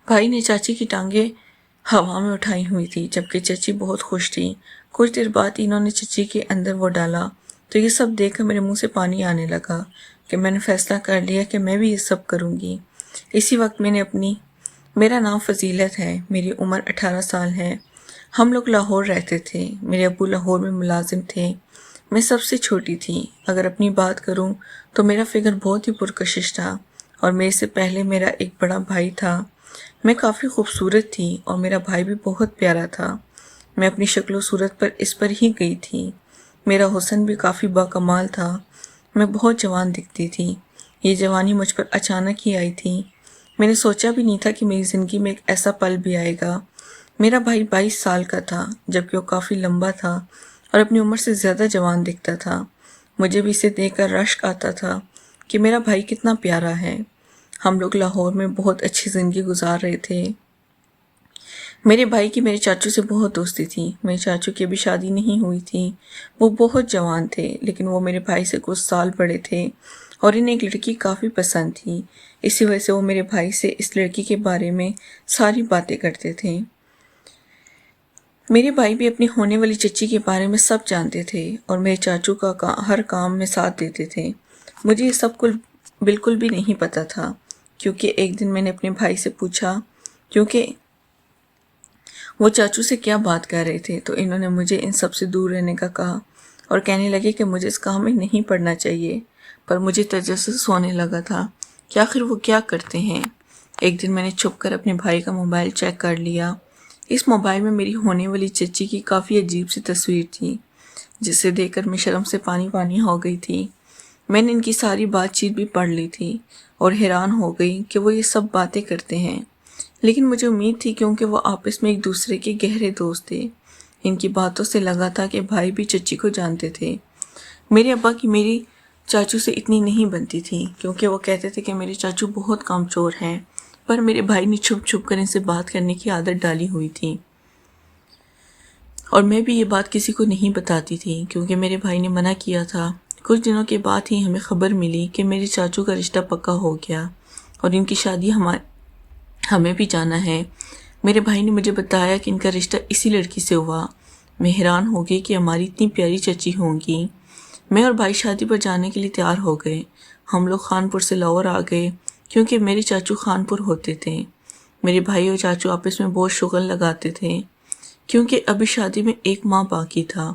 भाई ने चाची की टांगें हवा में उठाई हुई थी, जबकि चची बहुत खुश थी। कुछ देर बाद इन्होंने चची के अंदर वो डाला तो ये सब देखकर मेरे मुंह से पानी आने लगा कि मैंने फैसला कर लिया कि मैं भी ये सब करूँगी। इसी वक्त मेरा नाम फजीलत है, मेरी उम्र 18 साल है। हम लोग लाहौर रहते थे, मेरे अब्बू लाहौर में मुलाजिम थे। मैं सबसे छोटी थी। अगर अपनी बात करूं तो मेरा फिगर बहुत ही पुरकशिश था और मेरे से पहले मेरा एक बड़ा भाई था। मैं काफ़ी खूबसूरत थी और मेरा भाई भी बहुत प्यारा था। मैं अपनी शक्ल और सूरत पर इस पर ही गई थी। मेरा हुस्न भी काफ़ी बाकमाल था। मैं बहुत जवान दिखती थी। ये जवानी मुझ पर अचानक ही आई थी। मैंने सोचा भी नहीं था कि मेरी ज़िंदगी में एक ऐसा पल भी आएगा। मेरा भाई 22 साल का था, जबकि वो काफ़ी लंबा था और अपनी उम्र से ज़्यादा जवान दिखता था। मुझे भी इसे देखकर रश्क आता था कि मेरा भाई कितना प्यारा है। हम लोग लाहौर में बहुत अच्छी ज़िंदगी गुजार रहे थे। मेरे भाई की मेरे चाचू से बहुत दोस्ती थी। मेरे चाचू की अभी शादी नहीं हुई थी। वो बहुत जवान थे, लेकिन वो मेरे भाई से कुछ साल बड़े थे और इन्हें एक लड़की काफ़ी पसंद थी। इसी वजह से वो मेरे भाई से इस लड़की के बारे में सारी बातें करते थे। मेरे भाई भी अपनी होने वाली चच्ची के बारे में सब जानते थे और मेरे चाचू का हर काम में साथ देते थे। मुझे ये सब कुछ बिल्कुल भी नहीं पता था, क्योंकि एक दिन मैंने अपने भाई से पूछा क्योंकि वो चाचू से क्या बात कर रहे थे, तो इन्होंने मुझे इन सब से दूर रहने का कहा और कहने लगे कि मुझे इस काम में नहीं पड़ना चाहिए। पर मुझे तजस्सुस होने लगा था कि आखिर वो क्या करते हैं। एक दिन मैंने छुप कर अपने भाई का मोबाइल चेक कर लिया। इस मोबाइल में मेरी होने वाली चच्ची की काफ़ी अजीब सी तस्वीर थी, जिसे देखकर मैं शर्म से पानी पानी हो गई थी। मैंने इनकी सारी बातचीत भी पढ़ ली थी और हैरान हो गई कि वो ये सब बातें करते हैं, लेकिन मुझे उम्मीद थी क्योंकि वो आपस में एक दूसरे के गहरे दोस्त थे। इनकी बातों से लगा था कि भाई भी चच्ची को जानते थे। मेरे अब्बा की मेरी चाचू से इतनी नहीं बनती थी, क्योंकि वो कहते थे कि मेरे चाचू बहुत कामचोर हैं, पर मेरे भाई ने छुप छुप कर इनसे बात करने की आदत डाली हुई थी और मैं भी ये बात किसी को नहीं बताती थी, क्योंकि मेरे भाई ने मना किया था। कुछ दिनों के बाद ही हमें खबर मिली कि मेरे चाचू का रिश्ता पक्का हो गया और इनकी शादी हमें भी जाना है। मेरे भाई ने मुझे बताया कि इनका रिश्ता इसी लड़की से हुआ। मैं हैरान हो गई कि हमारी इतनी प्यारी चची होंगी। मैं और भाई शादी पर जाने के लिए तैयार हो गए। हम लोग खानपुर से लाहौर आ गए, क्योंकि मेरे चाचू खानपुर होते थे। मेरे भाई और चाचू आपस में बहुत शुगल लगाते थे, क्योंकि अभी शादी में एक माह बाकी था।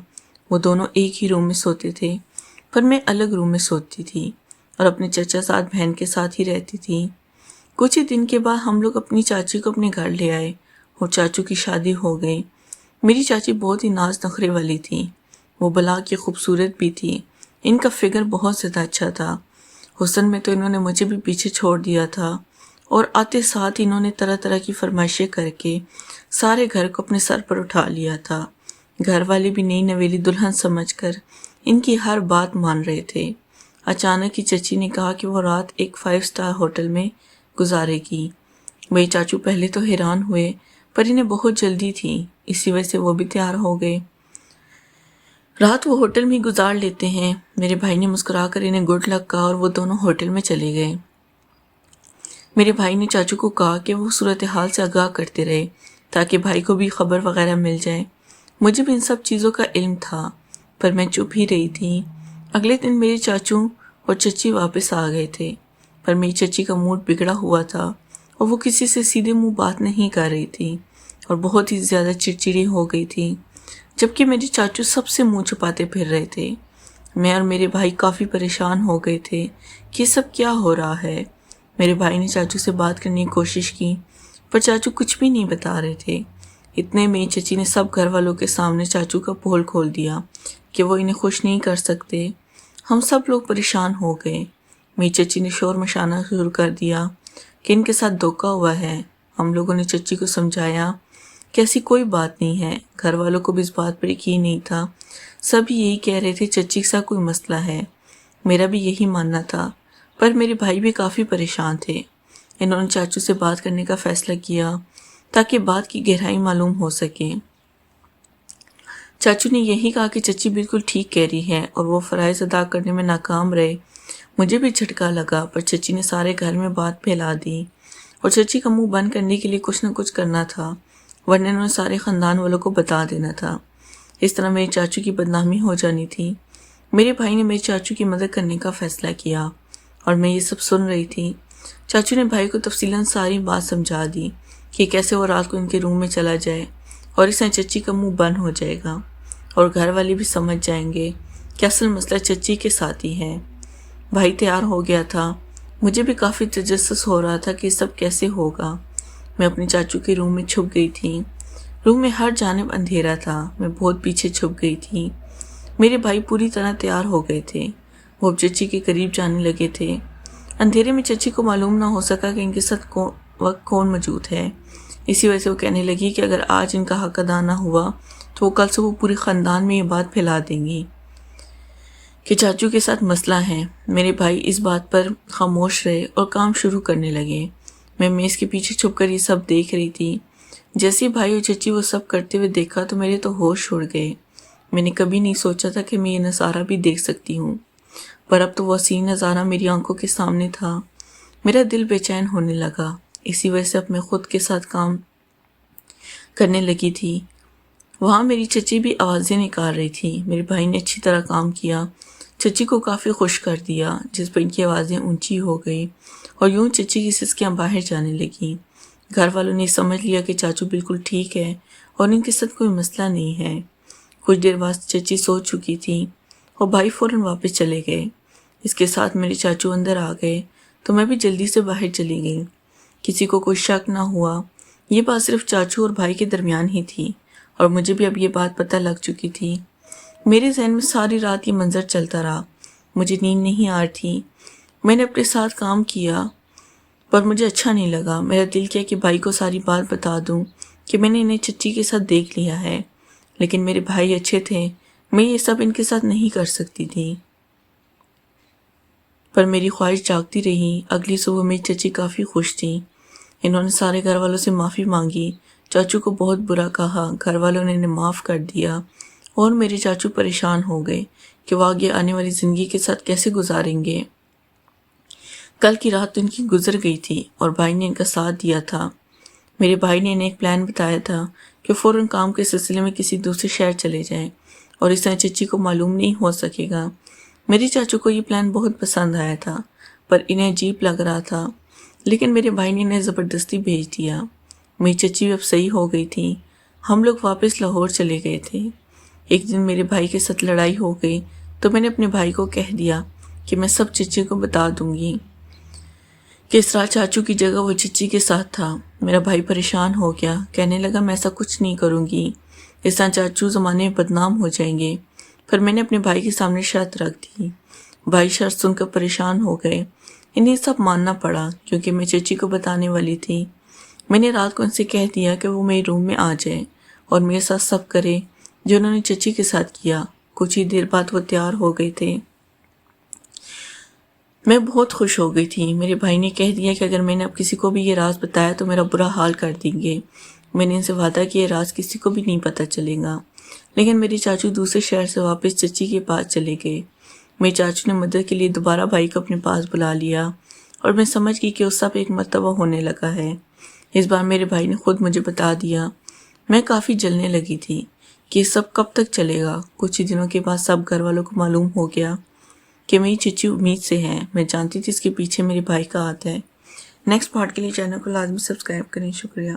वो दोनों एक ही रूम में सोते थे, पर मैं अलग रूम में सोती थी और अपने चचा साथ बहन के साथ ही रहती थी। कुछ ही दिन के बाद हम लोग अपनी चाची को अपने घर ले आए और चाचू की शादी हो गई। मेरी चाची बहुत ही नाज नखरे वाली थी। वो भला की खूबसूरत भी थी। इनका फिगर बहुत ज़्यादा अच्छा था। हुस्न में तो इन्होंने मुझे भी पीछे छोड़ दिया था और आते साथ इन्होंने तरह तरह की फरमाइशें करके सारे घर को अपने सर पर उठा लिया था। घर वाले भी नई नवेली दुल्हन समझकर इनकी हर बात मान रहे थे। अचानक ही चची ने कहा कि वो रात एक 5 स्टार होटल में गुजारेगी। मेरे चाचू पहले तो हैरान हुए, पर इन्हें बहुत जल्दी थी, इसी वजह से वो भी तैयार हो गए। रात वो होटल में गुजार लेते हैं। मेरे भाई ने मुस्कुराकर इन्हें गुड लक कहा और वो दोनों होटल में चले गए। मेरे भाई ने चाचू को कहा कि वो सूरत हाल से आगाह करते रहे, ताकि भाई को भी खबर वगैरह मिल जाए। मुझे भी इन सब चीज़ों का इल्म था, पर मैं चुप ही रही थी। अगले दिन मेरे चाचू और चची वापस आ गए थे, पर मेरी चची का मूड बिगड़ा हुआ था और वो किसी से सीधे मुंह बात नहीं कर रही थी और बहुत ही ज़्यादा चिड़चिड़ी हो गई थी, जबकि मेरे चाचू सबसे मुंह छुपाते फिर रहे थे। मैं और मेरे भाई काफ़ी परेशान हो गए थे कि सब क्या हो रहा है। मेरे भाई ने चाचू से बात करने की कोशिश की, पर चाचू कुछ भी नहीं बता रहे थे। इतने में चची ने सब घर वालों के सामने चाचू का पोल खोल दिया कि वो इन्हें खुश नहीं कर सकते। हम सब लोग परेशान हो गए। मेरी चची ने शोर मचाना शुरू कर दिया कि इनके साथ धोखा हुआ है। हम लोगों ने चची को समझाया कि ऐसी कोई बात नहीं है। घर वालों को भी इस बात पर यकीन नहीं था। सभी यही कह रहे थे चची के साथ कोई मसला है। मेरा भी यही मानना था, पर मेरे भाई भी काफ़ी परेशान थे। इन्होंने चाचू से बात करने का फैसला किया ताकि बात की गहराई मालूम हो सके। चाचू ने यही कहा कि चची बिल्कुल ठीक कह रही है और वो फ़राइज़ अदा करने में नाकाम रहे। मुझे भी झटका लगा, पर चची ने सारे घर में बात फैला दी اور چچی کا منہ بند کرنے کے لیے کچھ نہ کچھ کرنا تھا، ورنہ انہوں نے سارے خاندان والوں کو بتا دینا تھا۔ اس طرح میرے چاچو کی بدنامی ہو جانی تھی۔ میرے بھائی نے میرے چاچو کی مدد کرنے کا فیصلہ کیا اور میں یہ سب سن رہی تھی۔ چاچو نے بھائی کو تفصیلاً ساری بات سمجھا دی کہ کیسے وہ رات کو ان کے روم میں چلا جائے اور اس طرح چچی کا منہ بند ہو جائے گا اور گھر والے بھی سمجھ جائیں گے کہ اصل مسئلہ چچی کے ساتھ ہی ہے۔ بھائی تیار ہو گیا تھا، مجھے بھی کافی تجسس ہو رہا تھا کہ یہ سب کیسے ہوگا۔ میں اپنے چاچو کے روم میں چھپ گئی تھی۔ روم میں ہر جانب اندھیرا تھا، میں بہت پیچھے چھپ گئی تھی۔ میرے بھائی پوری طرح تیار ہو گئے تھے، وہ اب چچی کے قریب جانے لگے تھے۔ اندھیرے میں چچی کو معلوم نہ ہو سکا کہ ان کے ساتھ وقت کون موجود ہے، اسی وجہ سے وہ کہنے لگی کہ اگر آج ان کا حق ادا نہ ہوا تو وہ کل صبح پورے خاندان میں یہ بات پھیلا دیں گی کہ چاچو کے ساتھ مسئلہ ہے۔ میرے بھائی اس بات پر خاموش رہے اور کام شروع کرنے لگے۔ میں میز کے پیچھے چھپ کر یہ سب دیکھ رہی تھی۔ جیسے ہی بھائی اور چچی وہ سب کرتے ہوئے دیکھا تو میرے تو ہوش اڑ گئے۔ میں نے کبھی نہیں سوچا تھا کہ میں یہ نظارہ بھی دیکھ سکتی ہوں، پر اب تو وہ حسین نظارہ میری آنکھوں کے سامنے تھا۔ میرا دل بے چین ہونے لگا، اسی وجہ سے اب میں خود کے ساتھ کام کرنے لگی تھی۔ وہاں میری چچی بھی آوازیں نکال رہی تھی۔ میرے بھائی نے اچھی طرح کام کیا، چچی کو کافی خوش کر دیا، جس پر ان کی آوازیں اونچی ہو گئی اور یوں چچی کی سسکیاں باہر جانے لگیں۔ گھر والوں نے سمجھ لیا کہ چاچو بالکل ٹھیک ہے اور ان کے ساتھ کوئی مسئلہ نہیں ہے۔ کچھ دیر بعد چچی سو چکی تھی اور بھائی فوراً واپس چلے گئے۔ اس کے ساتھ میرے چاچو اندر آ گئے تو میں بھی جلدی سے باہر چلی گئی۔ کسی کو کوئی شک نہ ہوا، یہ بات صرف چاچو اور بھائی کے درمیان ہی تھی اور مجھے بھی اب یہ بات پتہ لگ چکی تھی۔ میرے ذہن میں ساری رات یہ منظر چلتا رہا، مجھے نیند نہیں آ رہی تھی۔ میں نے اپنے ساتھ کام کیا پر مجھے اچھا نہیں لگا۔ میرا دل کیا کہ بھائی کو ساری بات بتا دوں کہ میں نے انہیں چچی کے ساتھ دیکھ لیا ہے، لیکن میرے بھائی اچھے تھے، میں یہ سب ان کے ساتھ نہیں کر سکتی تھی۔ پر میری خواہش جاگتی رہی۔ اگلی صبح میری چچی کافی خوش تھی۔ انہوں نے سارے گھر والوں سے معافی مانگی، چاچو کو بہت برا کہا، گھر والوں نے انہیں معاف کر دیا اور میرے چاچو پریشان ہو گئے کہ وہ آگے آنے والی زندگی کے ساتھ کیسے گزاریں گے۔ کل کی رات ان کی گزر گئی تھی اور بھائی نے ان کا ساتھ دیا تھا۔ میرے بھائی نے انہیں ایک پلان بتایا تھا کہ فوراً کام کے سلسلے میں کسی دوسرے شہر چلے جائیں اور اس طرح چچی کو معلوم نہیں ہو سکے گا۔ میرے چاچو کو یہ پلان بہت پسند آیا تھا پر انہیں عجیب لگ رہا تھا، لیکن میرے بھائی نے انہیں زبردستی بھیج دیا۔ میری چچی بھی اب صحیح ہو گئی تھی۔ ہم لوگ واپس لاہور چلے گئے تھے۔ ایک دن میرے بھائی کے ساتھ لڑائی ہو گئی تو میں نے اپنے بھائی کو کہہ دیا کہ میں سب چچی کو بتا دوں گی کہ اس رات چاچو کی جگہ وہ چچی کے ساتھ تھا۔ میرا بھائی پریشان ہو گیا، کہنے لگا میں ایسا کچھ نہیں کروں گی، اس طرح چاچو زمانے میں بدنام ہو جائیں گے۔ پھر میں نے اپنے بھائی کے سامنے شرط رکھ دی۔ بھائی شرط سن کر پریشان ہو گئے۔ انہیں سب ماننا پڑا کیونکہ میں چچی کو بتانے والی تھی۔ میں نے رات کو ان سے کہہ دیا کہ وہ میرے روم میں آ جائے اور میرے ساتھ سب کرے جو انہوں نے چچی کے ساتھ کیا۔ کچھ ہی دیر بعد وہ تیار ہو گئے تھے۔ میں بہت خوش ہو گئی تھی۔ میرے بھائی نے کہہ دیا کہ اگر میں نے اب کسی کو بھی یہ راز بتایا تو میرا برا حال کر دیں گے۔ میں نے ان سے وعدہ کیا یہ راز کسی کو بھی نہیں پتہ چلے گا، لیکن میرے چاچو دوسرے شہر سے واپس چچی کے پاس چلے گئے۔ میرے چاچو نے مدد کے لیے دوبارہ بھائی کو اپنے پاس بلا لیا اور میں سمجھ گئی کہ وہ سب ایک مرتبہ ہونے لگا ہے۔ اس بار میرے بھائی نے خود مجھے بتا دیا۔ میں کافی جلنے لگی تھی کہ یہ سب کب تک چلے گا۔ کچھ ہی دنوں کے بعد سب گھر والوں کو معلوم ہو گیا کہ میری چچی امید سے ہے۔ میں جانتی تھی اس کے پیچھے میرے بھائی کا ہاتھ ہے۔ نیکسٹ پارٹ کے لیے چینل کو لازمی سبسکرائب کریں۔ شکریہ۔